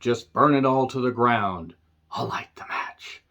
just burn it all to the ground. I'll light the match.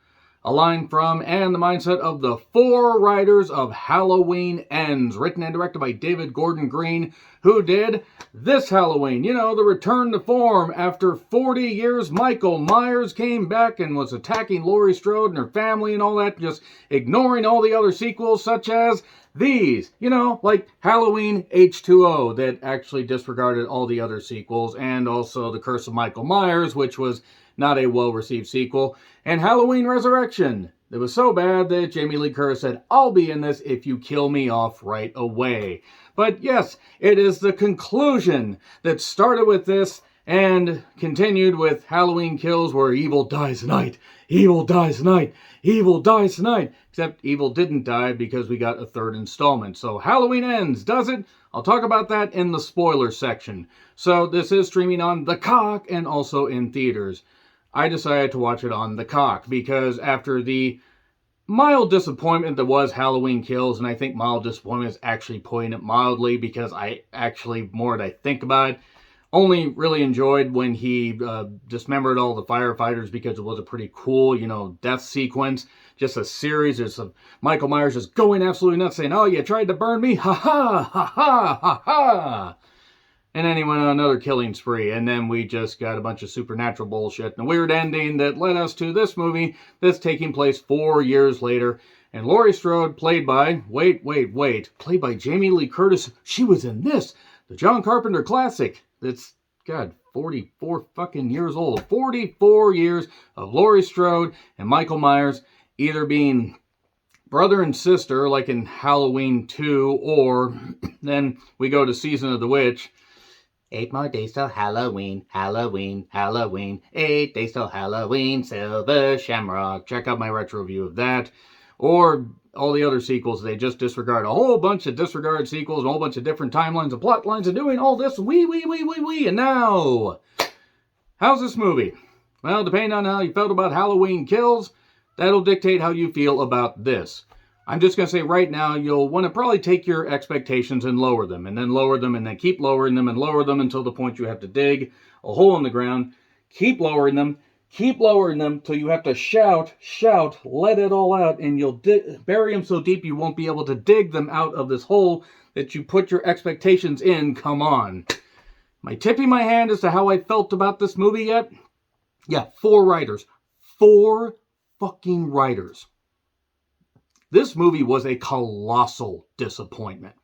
A line from and the mindset of the 4 writers of Halloween Ends, written and directed by David Gordon Green, who did this Halloween. You know, the return to form. After 40 years, Michael Myers came back and was attacking Laurie Strode and her family and all that, just ignoring all the other sequels, such as these, you know, like Halloween H2O, that actually disregarded all the other sequels, and also The Curse of Michael Myers, which was not a well-received sequel, and Halloween Resurrection. It was so bad that Jamie Lee Curtis said, I'll be in this if you kill me off right away. But yes, it is the conclusion that started with this and continued with Halloween Kills, where evil dies tonight, evil dies tonight, evil dies tonight. Except evil didn't die because we got a 3rd installment. So Halloween Ends, does it? I'll talk about that in the spoiler section. So this is streaming on The Cock and also in theaters. I decided to watch it on The Cock because after the mild disappointment that was Halloween Kills, and I think mild disappointment is actually putting it mildly, because I actually, more that I think about it, only really enjoyed when he dismembered all the firefighters, because it was a pretty cool, you know, death sequence. Just a series of Michael Myers just going absolutely nuts, saying, oh, you tried to burn me? Ha ha, ha ha, ha ha. And then he went on another killing spree, and then we just got a bunch of supernatural bullshit and a weird ending that led us to this movie that's taking place 4 years later. And Laurie Strode, played by, played by Jamie Lee Curtis. She was in this, the John Carpenter classic. That's, God, 44 fucking years old. 44 years of Laurie Strode and Michael Myers either being brother and sister, like in Halloween 2, or then we go to Season of the Witch. 8 more days till Halloween, Halloween, Halloween. 8 days till Halloween, Silver Shamrock. Check out my retro review of that. Or all the other sequels, they just disregard. A whole bunch of disregarded sequels, and a whole bunch of different timelines and plot lines, and doing all this. And now, how's this movie? Well, depending on how you felt about Halloween Kills, that'll dictate how you feel about this. I'm just going to say right now, you'll want to probably take your expectations and lower them, and then lower them, and then keep lowering them, and lower them until the point you have to dig a hole in the ground. Keep lowering them till you have to shout, let it all out, and you'll bury them so deep you won't be able to dig them out of this hole that you put your expectations in. Come on. Am I tipping my hand as to how I felt about this movie yet? Yeah, 4 writers. 4 fucking writers. This movie was a colossal disappointment.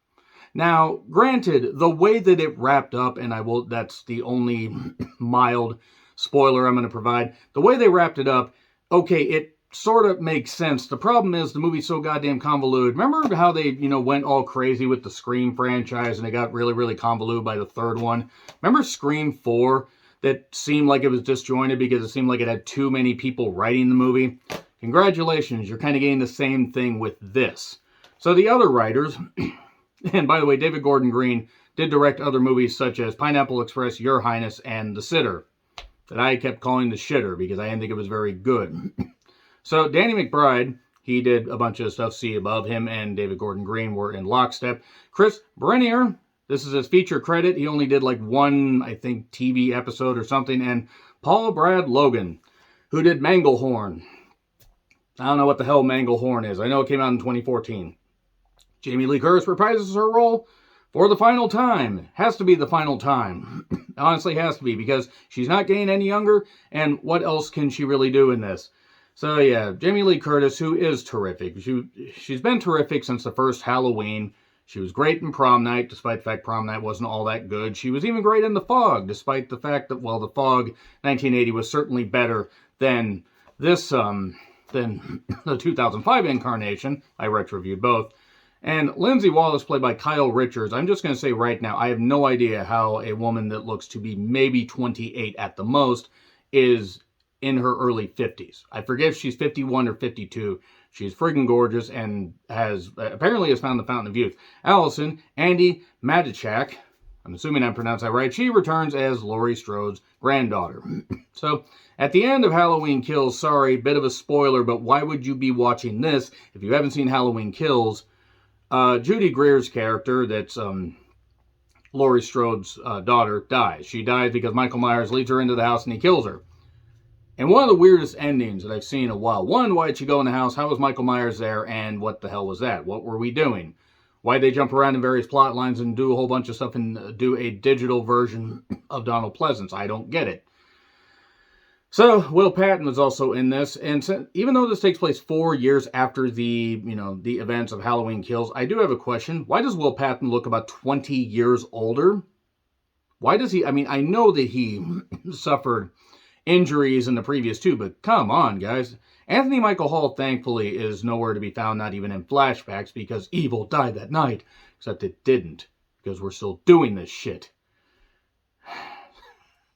Now, granted, the way that it wrapped up, and that's the only mild spoiler I'm going to provide. The way they wrapped it up, okay, it sort of makes sense. The problem is the movie's so goddamn convoluted. Remember how they, went all crazy with the Scream franchise, and it got really, really convoluted by the 3rd one? Remember Scream 4? That seemed like it was disjointed because it seemed like it had too many people writing the movie? Congratulations, you're kind of getting the same thing with this. So the other writers, and by the way, David Gordon Green did direct other movies such as Pineapple Express, Your Highness, and The Sitter, that I kept calling The Shitter because I didn't think it was very good. So Danny McBride, he did a bunch of stuff. See Above, him and David Gordon Green were in lockstep. Chris Brennier, this is his feature credit. He only did like one, I think, TV episode or something. And Paul Brad Logan, who did Manglehorn. I don't know what the hell Manglehorn is. I know it came out in 2014. Jamie Lee Curtis reprises her role for the final time. Has to be the final time. Honestly, has to be, because she's not getting any younger, and what else can she really do in this? So yeah, Jamie Lee Curtis, who is terrific. She's been terrific since the first Halloween. She was great in Prom Night, despite the fact Prom Night wasn't all that good. She was even great in The Fog, despite the fact that, well, The Fog 1980 was certainly better than this, than the 2005 incarnation. I retro-reviewed both. And Lindsay Wallace, played by Kyle Richards. I'm just going to say right now, I have no idea how a woman that looks to be maybe 28 at the most is in her early 50s. I forget if she's 51 or 52. She's friggin' gorgeous and apparently has found the fountain of youth. Allison, Andy Matichak, I'm assuming I pronounced that right, she returns as Laurie Strode's granddaughter. So, at the end of Halloween Kills, sorry, bit of a spoiler, but why would you be watching this if you haven't seen Halloween Kills? Judy Greer's character, that's Laurie Strode's daughter dies. She dies because Michael Myers leads her into the house and he kills her. And one of the weirdest endings that I've seen in a while. One, why'd she go in the house? How was Michael Myers there? And what the hell was that? What were we doing? Why'd they jump around in various plot lines and do a whole bunch of stuff and do a digital version of Donald Pleasance? I don't get it. So, Will Patton was also in this, and even though this takes place 4 years after the events of Halloween Kills, I do have a question. Why does Will Patton look about 20 years older? Why does he, I know that he suffered injuries in the previous two, but come on, guys. Anthony Michael Hall, thankfully, is nowhere to be found, not even in flashbacks, because evil died that night. Except it didn't, because we're still doing this shit.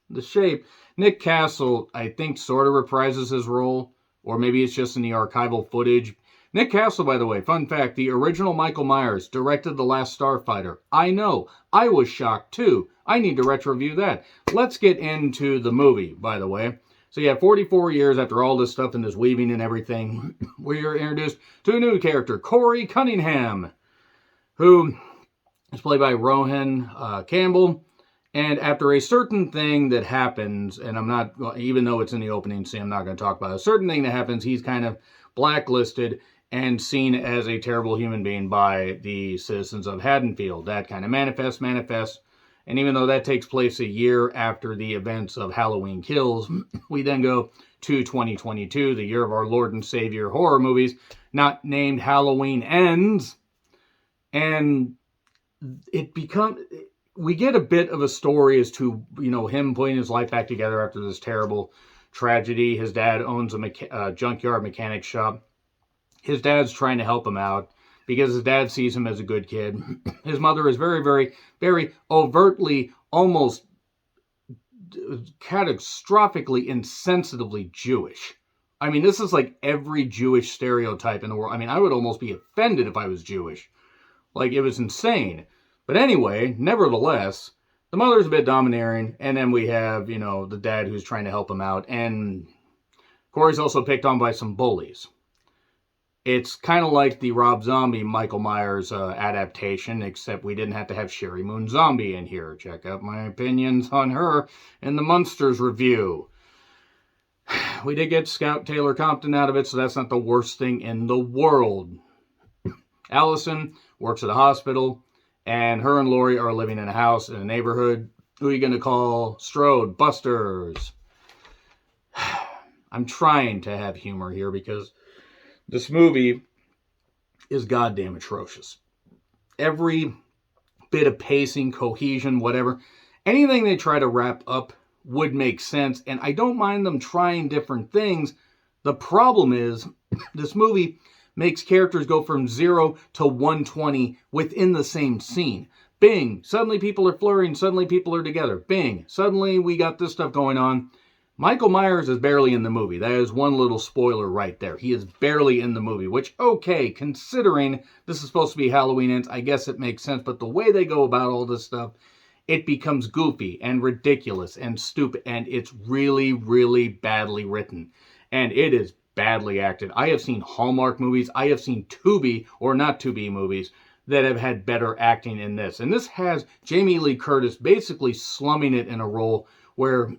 The Shape, Nick Castle, I think, sort of reprises his role, or maybe it's just in the archival footage. Nick Castle, by the way, fun fact, the original Michael Myers directed The Last Starfighter. I know, I was shocked too. I need to retro-review that. Let's get into the movie, by the way. So yeah, 44 years after all this stuff and this weaving and everything, we are introduced to a new character, Corey Cunningham, who is played by Rohan Campbell. And after a certain thing that happens, and I'm not, even though it's in the opening scene, I'm not going to talk about it. A certain thing that happens, he's kind of blacklisted and seen as a terrible human being by the citizens of Haddonfield. That kind of manifests. And even though that takes place a year after the events of Halloween Kills, we then go to 2022, the year of our Lord and Savior horror movies, not named Halloween Ends. And we get a bit of a story as to, him putting his life back together after this terrible tragedy. His dad owns a junkyard mechanic shop. His dad's trying to help him out because his dad sees him as a good kid. His mother is very, very, very overtly, almost catastrophically, insensitively Jewish. This is like every Jewish stereotype in the world. I would almost be offended if I was Jewish. It was insane. But anyway, nevertheless, the mother's a bit domineering, and then we have, the dad who's trying to help him out, and Corey's also picked on by some bullies. It's kind of like the Rob Zombie Michael Myers adaptation, except we didn't have to have Sherry Moon Zombie in here. Check out my opinions on her in the Munsters review. We did get Scout Taylor Compton out of it, so that's not the worst thing in the world. Allison works at a hospital, and her and Laurie are living in a house in a neighborhood. Who are you going to call? Strode, Busters. I'm trying to have humor here because this movie is goddamn atrocious. Every bit of pacing, cohesion, whatever, anything they try to wrap up would make sense, and I don't mind them trying different things. The problem is, this movie makes characters go from 0 to 120 within the same scene. Bing, suddenly people are flirting, suddenly people are together. Bing, suddenly we got this stuff going on. Michael Myers is barely in the movie. That is one little spoiler right there. He is barely in the movie, which, okay, considering this is supposed to be Halloween Ends, I guess it makes sense. But the way they go about all this stuff, it becomes goofy and ridiculous and stupid. And it's really, really badly written. And it is badly acted. I have seen Hallmark movies. I have seen Tubi, or not Tubi movies, that have had better acting in this. And this has Jamie Lee Curtis basically slumming it in a role where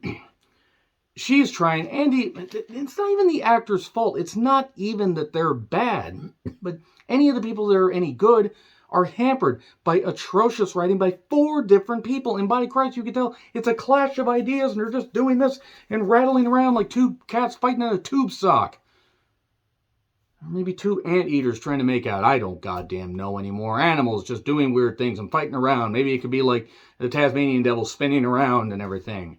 she's trying, it's not even the actor's fault. It's not even that they're bad. But any of the people that are any good are hampered by atrocious writing by 4 different people. And by Christ, you can tell it's a clash of ideas, and they're just doing this and rattling around like 2 cats fighting in a tube sock. Or maybe 2 anteaters trying to make out. I don't goddamn know anymore. Animals just doing weird things and fighting around. Maybe it could be like the Tasmanian devil spinning around and everything.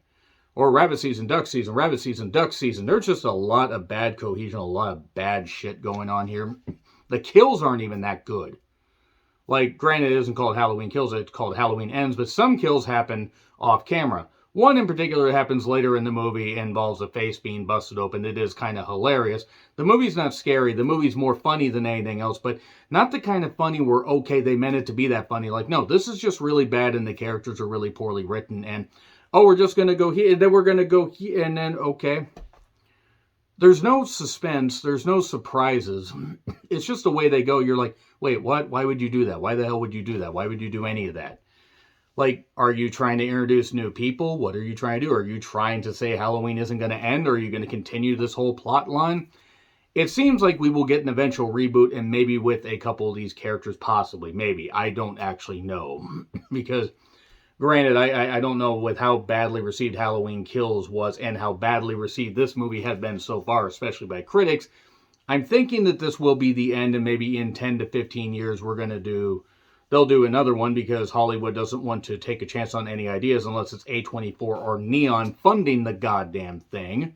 Or rabbit season, duck season, rabbit season, duck season. There's just a lot of bad cohesion, a lot of bad shit going on here. The kills aren't even that good. Granted, it isn't called Halloween Kills, it's called Halloween Ends, but some kills happen off camera. One in particular happens later in the movie, involves a face being busted open. It is kind of hilarious. The movie's not scary. The movie's more funny than anything else, but not the kind of funny where, okay, they meant it to be that funny. No, this is just really bad, and the characters are really poorly written, and we're just going to go here, then we're going to go here, and then, okay. There's no suspense. There's no surprises. It's just the way they go. You're like, wait, what? Why would you do that? Why the hell would you do that? Why would you do any of that? Like, are you trying to introduce new people? What are you trying to do? Are you trying to say Halloween isn't going to end? Or are you going to continue this whole plot line? It seems like we will get an eventual reboot, and maybe with a couple of these characters, possibly. Maybe. I don't actually know. Because, granted, I don't know with how badly received Halloween Kills was and how badly received this movie had been so far, especially by critics. I'm thinking that this will be the end, and maybe in 10 to 15 years they'll do another one, because Hollywood doesn't want to take a chance on any ideas unless it's A24 or Neon funding the goddamn thing.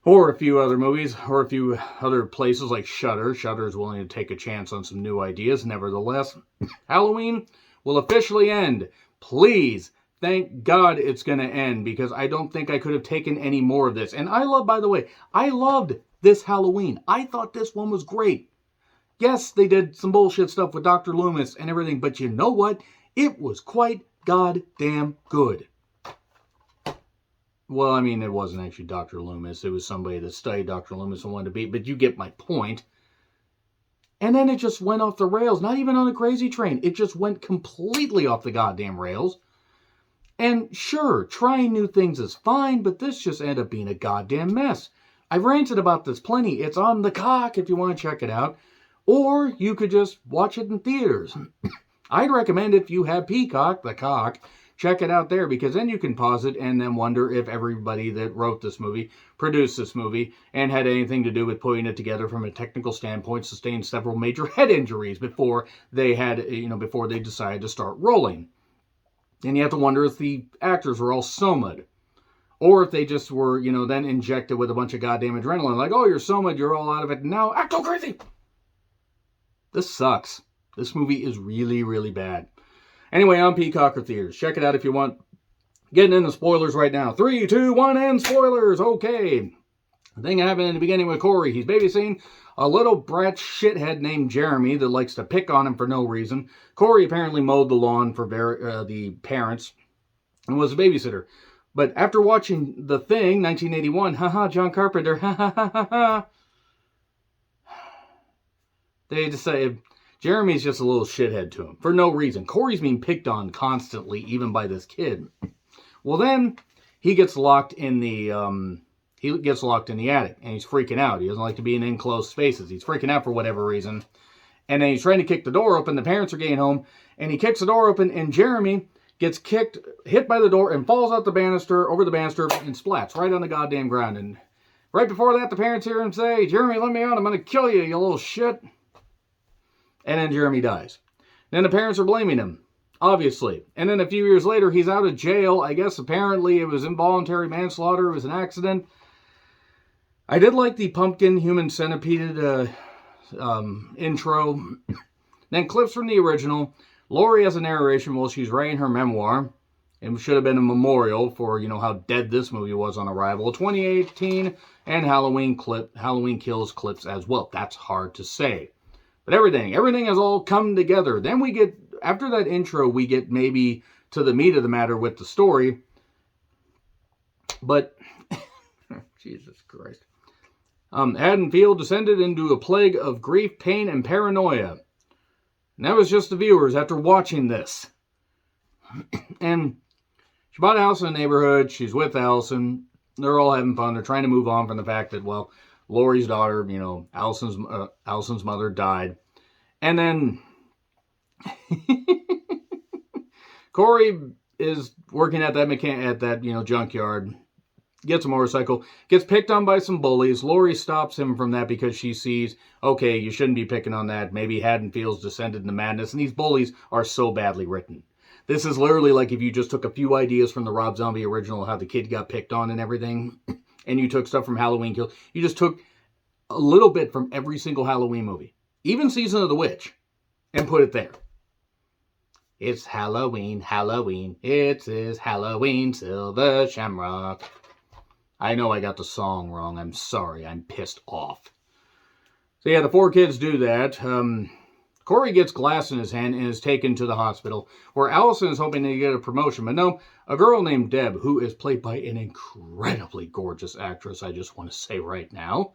Or a few other movies, or a few other places like Shudder. Shudder is willing to take a chance on some new ideas. Nevertheless, Halloween will officially end. Please, thank God it's going to end, because I don't think I could have taken any more of this. And by the way, I loved this Halloween. I thought this one was great. Yes, they did some bullshit stuff with Dr. Loomis and everything, but you know what? It was quite goddamn good. Well, I mean, it wasn't actually Dr. Loomis. It was somebody that studied Dr. Loomis and wanted to be, but you get my point. And then it just went off the rails, not even on a crazy train. It just went completely off the goddamn rails. And sure, trying new things is fine, but this just ended up being a goddamn mess. I've ranted about this plenty. It's on the cock if you want to check it out. Or you could just watch it in theaters. I'd recommend, if you have Peacock, the cock, check it out there, because then you can pause it and then wonder if everybody that wrote this movie, produced this movie, and had anything to do with putting it together from a technical standpoint, sustained several major head injuries before they decided to start rolling. And you have to wonder if the actors were all soma'd. Or if they just were, then injected with a bunch of goddamn adrenaline. Like, oh, you're soma'd, you're all out of it, now act all crazy! This sucks. This movie is really, really bad. Anyway, on Peacock or theaters. Check it out if you want. Getting into spoilers right now. 3, 2, 1, and spoilers! Okay. The thing happened in the beginning with Corey. He's babysitting a little brat shithead named Jeremy that likes to pick on him for no reason. Corey apparently mowed the lawn for the parents and was a babysitter. But after watching The Thing, 1981, haha, John Carpenter, ha ha ha ha ha, they decided Jeremy's just a little shithead to him for no reason. Corey's being picked on constantly, even by this kid. Well, then he gets locked in the attic, and he's freaking out. He doesn't like to be in enclosed spaces. He's freaking out for whatever reason. And then he's trying to kick the door open. The parents are getting home, and he kicks the door open, and Jeremy gets hit by the door, and falls out over the banister, and splats right on the goddamn ground. And right before that, the parents hear him say, "Jeremy, let me out. I'm going to kill you, you little shit." And then Jeremy dies. Then the parents are blaming him, obviously. And then a few years later, he's out of jail. I guess apparently it was involuntary manslaughter. It was an accident. I did like the pumpkin human centipede intro. Then clips from the original. Laurie has a narration while she's writing her memoir. It should have been a memorial for, how dead this movie was on arrival. 2018 and Halloween Kills clips as well. That's hard to say. But everything has all come together. Then after that intro, we get maybe to the meat of the matter with the story. But, Jesus Christ. Haddonfield descended into a plague of grief, pain, and paranoia. And that was just the viewers after watching this. And she bought a house in the neighborhood. She's with Allison. They're all having fun. They're trying to move on from the fact that, well, Laurie's daughter, Allison's mother died. And then Corey is working at that junkyard, gets a motorcycle, gets picked on by some bullies. Laurie stops him from that because she sees, okay, you shouldn't be picking on that. Maybe Haddonfield's descended into madness. And these bullies are so badly written. This is literally like if you just took a few ideas from the Rob Zombie original, how the kid got picked on and everything, and you took stuff from Halloween Kills. You just took a little bit from every single Halloween movie, even Season of the Witch, and put it there. It's Halloween, Halloween, it is Halloween, Silver Shamrock. I know I got the song wrong. I'm sorry. I'm pissed off. So yeah, the four kids do that. Corey gets glass in his hand and is taken to the hospital, where Allison is hoping to get a promotion. But no, a girl named Deb, who is played by an incredibly gorgeous actress, I just want to say right now,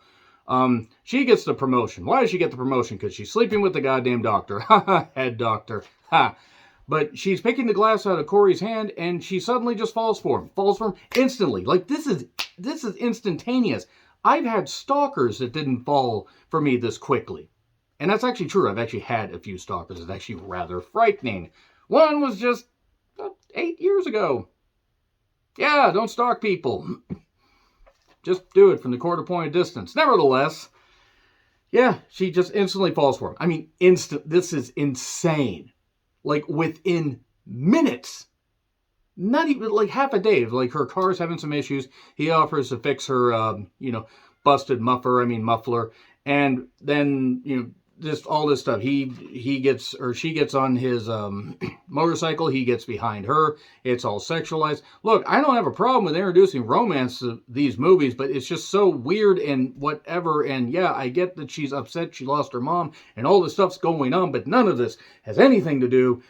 she gets the promotion. Why does she get the promotion? Because she's sleeping with the goddamn doctor. Ha ha, head doctor. Ha. But she's picking the glass out of Corey's hand, and she suddenly just falls for him. Falls for him instantly. Like, this is instantaneous. I've had stalkers that didn't fall for me this quickly. And that's actually true. I've actually had a few stalkers. It's actually rather frightening. One was just 8 years ago. Yeah, don't stalk people. Just do it from the quarter point of distance. Nevertheless, yeah, she just instantly falls for him. I mean, this is insane. Like, within minutes. Not even, like, half a day. Like, her car's having some issues. He offers to fix her, busted muffler. And then, just all this stuff. She gets on his motorcycle. He gets behind her. It's all sexualized. Look, I don't have a problem with introducing romance to these movies, but it's just so weird and whatever. And yeah, I get that she's upset she lost her mom and all this stuff's going on, but none of this has anything to do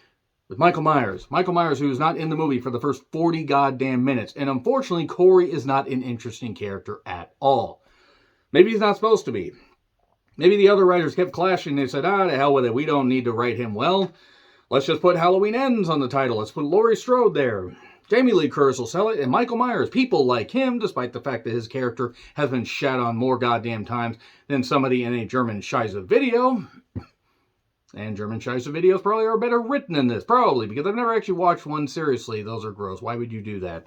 with Michael Myers. Michael Myers, who's not in the movie for the first 40 goddamn minutes. And unfortunately, Corey is not an interesting character at all. Maybe he's not supposed to be. Maybe the other writers kept clashing. They said, to hell with it. We don't need to write him well. Let's just put Halloween Ends on the title. Let's put Laurie Strode there. Jamie Lee Curtis will sell it. And Michael Myers, people like him, despite the fact that his character has been shat on more goddamn times than somebody in a German Scheisse video. And German Scheisse videos probably are better written than this. Probably, because I've never actually watched one seriously. Those are gross. Why would you do that?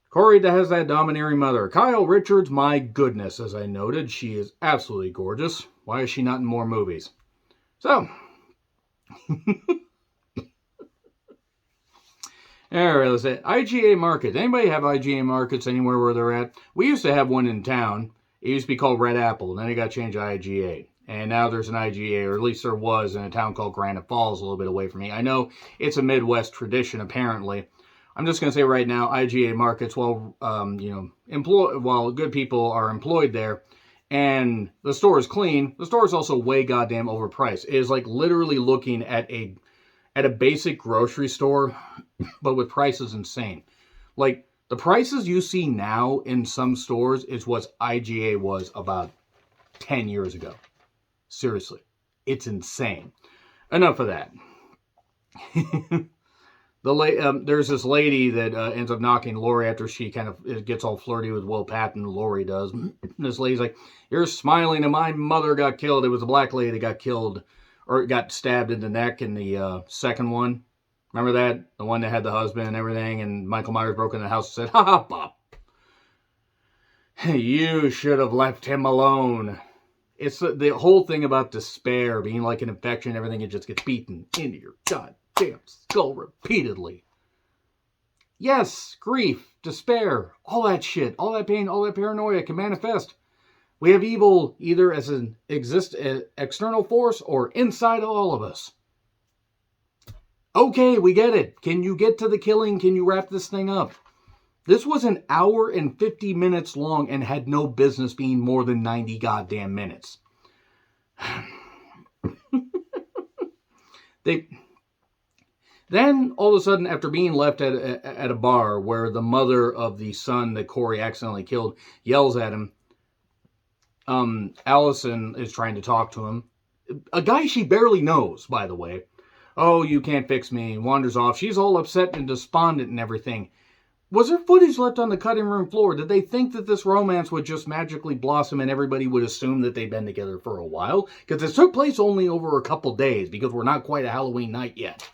Corey has that domineering mother. Kyle Richards, my goodness, as I noted, she is absolutely gorgeous. Why is she not in more movies? So, alright, let's say IGA Markets. Anybody have IGA Markets anywhere where they're at? We used to have one in town. It used to be called Red Apple, and then it got changed to IGA. And now there's an IGA, or at least there was, in a town called Granite Falls, a little bit away from me. I know it's a Midwest tradition, apparently. I'm just going to say right now, IGA Markets, while good people are employed there, and the store is clean, the store is also way goddamn overpriced. It is like literally looking at a basic grocery store, but with prices insane. Like, the prices you see now in some stores is what IGA was about 10 years ago. Seriously. It's insane. Enough of that. There's this lady that ends up knocking Laurie after she kind of gets all flirty with Will Patton. Laurie does. This lady's like, "You're smiling and my mother got killed." It was a black lady that got killed, or got stabbed in the neck in the second one. Remember that? The one that had the husband and everything, and Michael Myers broke in the house and said, "Ha ha, Pop. You should have left him alone." It's the whole thing about despair being like an infection and everything. It just gets beaten into your goddamn skull repeatedly. Yes, grief, despair, all that shit, all that pain, all that paranoia can manifest. We have evil either as an external force or inside all of us. Okay, we get it. Can you get to the killing? Can you wrap this thing up? This was an hour and 50 minutes long and had no business being more than 90 goddamn minutes. Then, all of a sudden, after being left at a bar where the mother of the son that Corey accidentally killed yells at him, Allison is trying to talk to him. A guy she barely knows, by the way. "Oh, you can't fix me," wanders off. She's all upset and despondent and everything. Was there footage left on the cutting room floor? Did they think that this romance would just magically blossom and everybody would assume that they'd been together for a while? Because this took place only over a couple days, because we're not quite a Halloween night yet.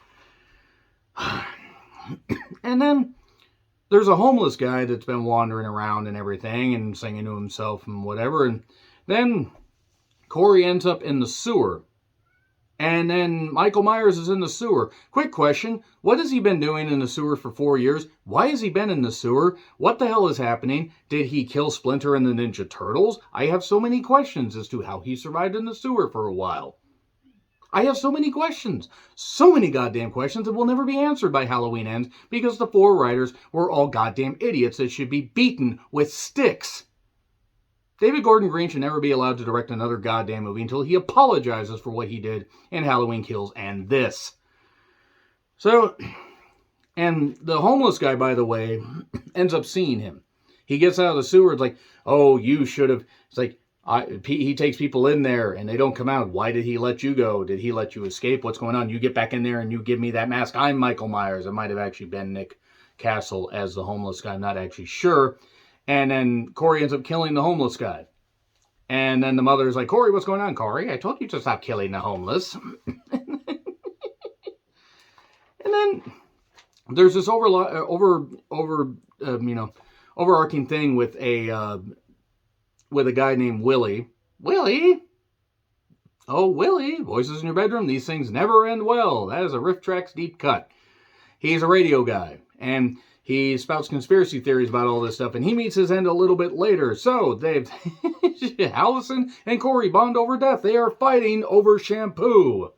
And then there's a homeless guy that's been wandering around and everything and singing to himself and whatever. And then Corey ends up in the sewer. And then Michael Myers is in the sewer. Quick question. What has he been doing in the sewer for 4 years? Why has he been in the sewer? What the hell is happening? Did he kill Splinter and the Ninja Turtles? I have so many questions as to how he survived in the sewer for a while. I have so many questions. So many goddamn questions that will never be answered by Halloween Ends because the 4 writers were all goddamn idiots that should be beaten with sticks. David Gordon Green should never be allowed to direct another goddamn movie until he apologizes for what he did in Halloween Kills and this. So, and the homeless guy, by the way, ends up seeing him. He gets out of the sewer. It's like, "Oh, you should have." It's like, He takes people in there and they don't come out. Why did he let you go? Did he let you escape? What's going on? You get back in there and you give me that mask. I'm Michael Myers. It might have actually been Nick Castle as the homeless guy. I'm not actually sure. And then Corey ends up killing the homeless guy. And then the mother's like, Corey, what's going on, Corey? I told you to stop killing the homeless. And then there's this overarching thing with a guy named Willie. Willie? Oh, Willie. Voices in your bedroom. These things never end well. That is a Riff Tracks deep cut. He's a radio guy. And he spouts conspiracy theories about all this stuff. And he meets his end a little bit later. So, Allison and Corey bond over death. They are fighting over shampoo.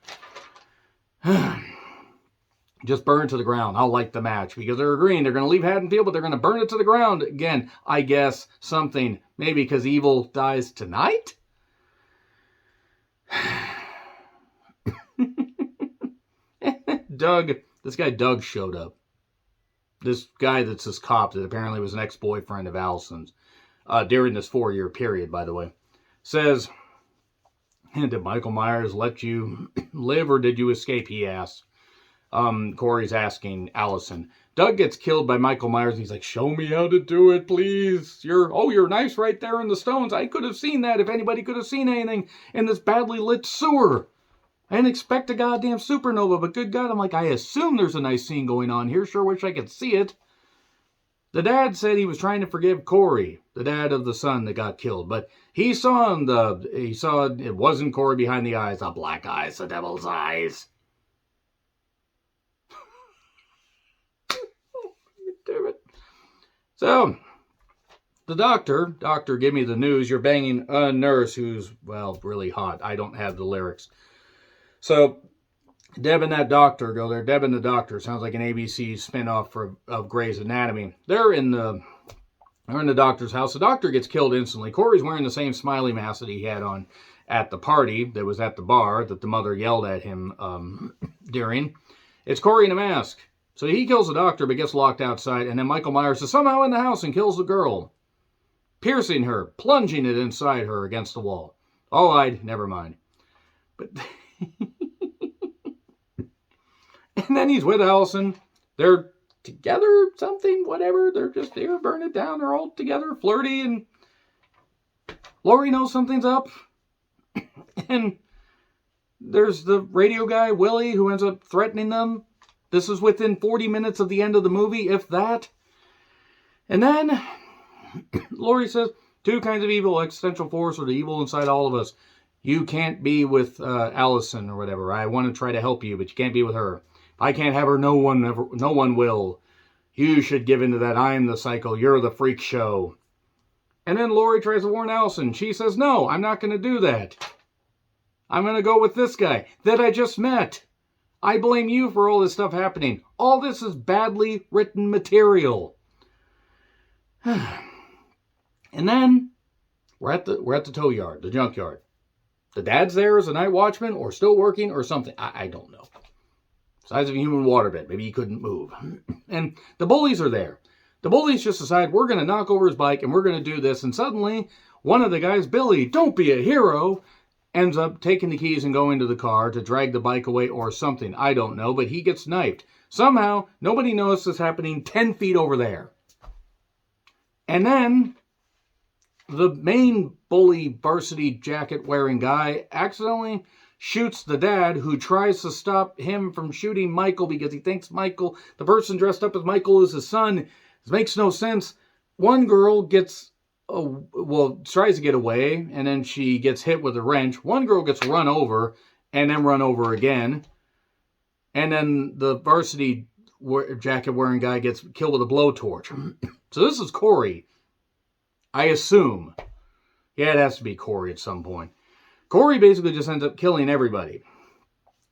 Just burn to the ground. I'll light the match. Because they're agreeing. They're going to leave Haddonfield, but they're going to burn it to the ground. Again, I guess something. Maybe because evil dies tonight? This guy Doug showed up. This guy that's this cop that apparently was an ex-boyfriend of Allison's. During this 4-year period, by the way. Says, did Michael Myers let you live or did you escape? He asks. Corey's asking Allison. Doug gets killed by Michael Myers and he's like, show me how to do it, please. You're nice right there in the stones. I could have seen that if anybody could have seen anything in this badly lit sewer. I didn't expect a goddamn supernova, but good God, I'm like, I assume there's a nice scene going on here. Sure wish I could see it. The dad said he was trying to forgive Corey, the dad of the son that got killed, but he saw it wasn't Corey behind the eyes, the black eyes, the devil's eyes. Damn it. So, the doctor, give me the news. You're banging a nurse who's, well, really hot. I don't have the lyrics. So, Deb and that doctor go there. Deb and the doctor sounds like an ABC spinoff of Grey's Anatomy. They're in the doctor's house. The doctor gets killed instantly. Corey's wearing the same smiley mask that he had on at the party that was at the bar that the mother yelled at him during. It's Corey in a mask. So he kills the doctor but gets locked outside, and then Michael Myers is somehow in the house and kills the girl, piercing her, plunging it inside her against the wall. All-eyed, never mind. But and then he's with Allison. They're together, something, whatever. They're just there, burn it down. They're all together, flirty, and Laurie knows something's up. And there's the radio guy, Willie, who ends up threatening them. This is within 40 minutes of the end of the movie, if that. And then Laurie says, 2 kinds of evil, existential force, or the evil inside all of us. You can't be with Allison or whatever. I want to try to help you, but you can't be with her. If I can't have her, no one will. You should give into that. I'm the psycho. You're the freak show. And then Laurie tries to warn Allison. She says, no, I'm not going to do that. I'm going to go with this guy that I just met. I blame you for all this stuff happening. All this is badly written material. And then we're at the tow yard, the junkyard. The dad's there as a night watchman or still working or something. I don't know. Size of a human waterbed. Maybe he couldn't move. And the bullies are there. The bullies just decide we're going to knock over his bike and we're going to do this. And suddenly one of the guys, Billy, don't be a hero, ends up taking the keys and going to the car to drag the bike away or something. I don't know, but he gets knifed. Somehow, nobody knows this happening 10 feet over there. And then the main bully varsity jacket wearing guy accidentally shoots the dad, who tries to stop him from shooting Michael because he thinks Michael, the person dressed up as Michael, is his son. This makes no sense. One girl tries to get away, and then she gets hit with a wrench. One girl gets run over, and then run over again. And then the varsity jacket wearing guy gets killed with a blowtorch. So this is Corey, I assume. Yeah, it has to be Corey at some point. Corey basically just ends up killing everybody.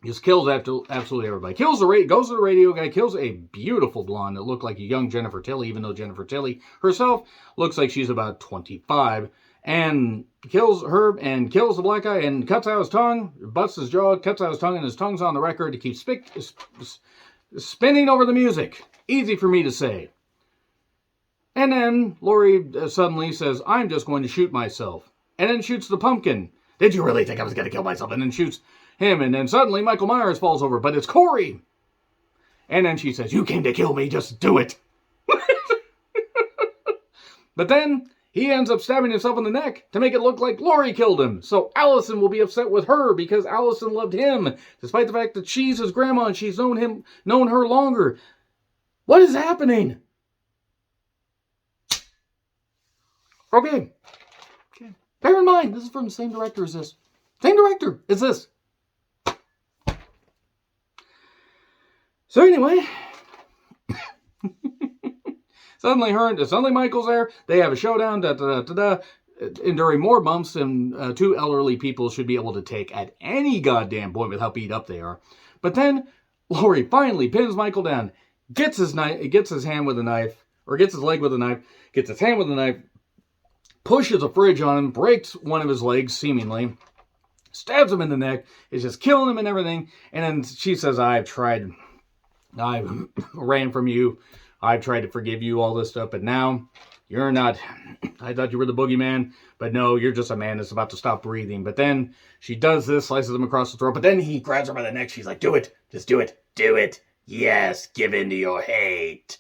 Just kills absolutely everybody. Goes to the radio guy, kills a beautiful blonde that looked like a young Jennifer Tilly, even though Jennifer Tilly herself looks like she's about 25. And kills her and kills the black guy and cuts out his tongue, busts his jaw, cuts out his tongue, and his tongue's on the record to keep spinning over the music. Easy for me to say. And then Laurie suddenly says, I'm just going to shoot myself. and then shoots the pumpkin. Did you really think I was going to kill myself? And then shoots him, and then suddenly Michael Myers falls over, but it's Corey. And then she says, you came to kill me, just do it. But then he ends up stabbing himself in the neck to make it look like Laurie killed him. So Allison will be upset with her because Allison loved him, despite the fact that she's his grandma and she's known her longer. What is happening? Okay. Bear in mind, this is from the same director as this. Same director as this. So anyway, suddenly Michael's there. They have a showdown. Enduring more bumps than two elderly people should be able to take at any goddamn point with how beat up they are. But then Laurie finally pins Michael down, gets his hand with a knife, or gets his leg with a knife, gets his hand with a knife, pushes a fridge on him, breaks one of his legs, seemingly, stabs him in the neck, is just killing him and everything. And then she says, I ran from you. I've tried to forgive you, all this stuff, but now you're not. I thought you were the boogeyman, but no, you're just a man that's about to stop breathing. But then she does this, slices him across the throat, but then he grabs her by the neck. She's like, do it. Just do it. Do it. Yes, give in to your hate.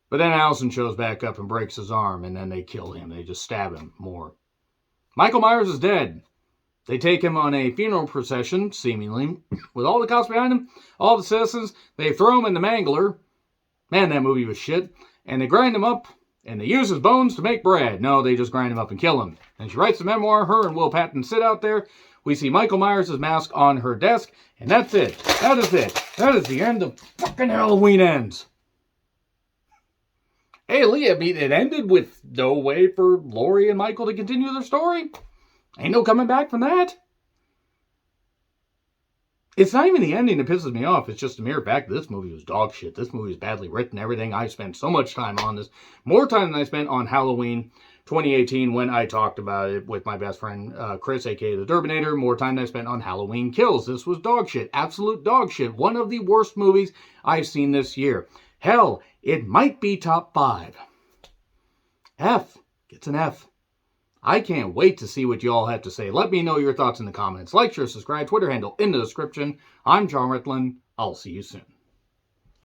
But then Allison shows back up and breaks his arm, and then they kill him. They just stab him more. Michael Myers is dead. They take him on a funeral procession, seemingly, with all the cops behind him, all the citizens. They throw him in the mangler. Man, that movie was shit. And they grind him up, and they use his bones to make bread. No, they just grind him up and kill him. And she writes the memoir. Her and Will Patton sit out there. We see Michael Myers' mask on her desk, and that's it. That is it. That is the end of fucking Halloween Ends. Hey, Lee, I mean, it ended with no way for Laurie and Michael to continue their story. Ain't no coming back from that. It's not even the ending that pisses me off. It's just the mere fact that this movie was dog shit. This movie is badly written, everything. I spent so much time on this. More time than I spent on Halloween 2018 when I talked about it with my best friend Chris, a.k.a. the Durbinator. More time than I spent on Halloween Kills. This was dog shit. Absolute dog shit. One of the worst movies I've seen this year. Hell, it might be top 5. F. Gets an F. I can't wait to see what you all have to say. Let me know your thoughts in the comments. Like, share, subscribe, Twitter handle in the description. I'm John Ritlin. I'll see you soon.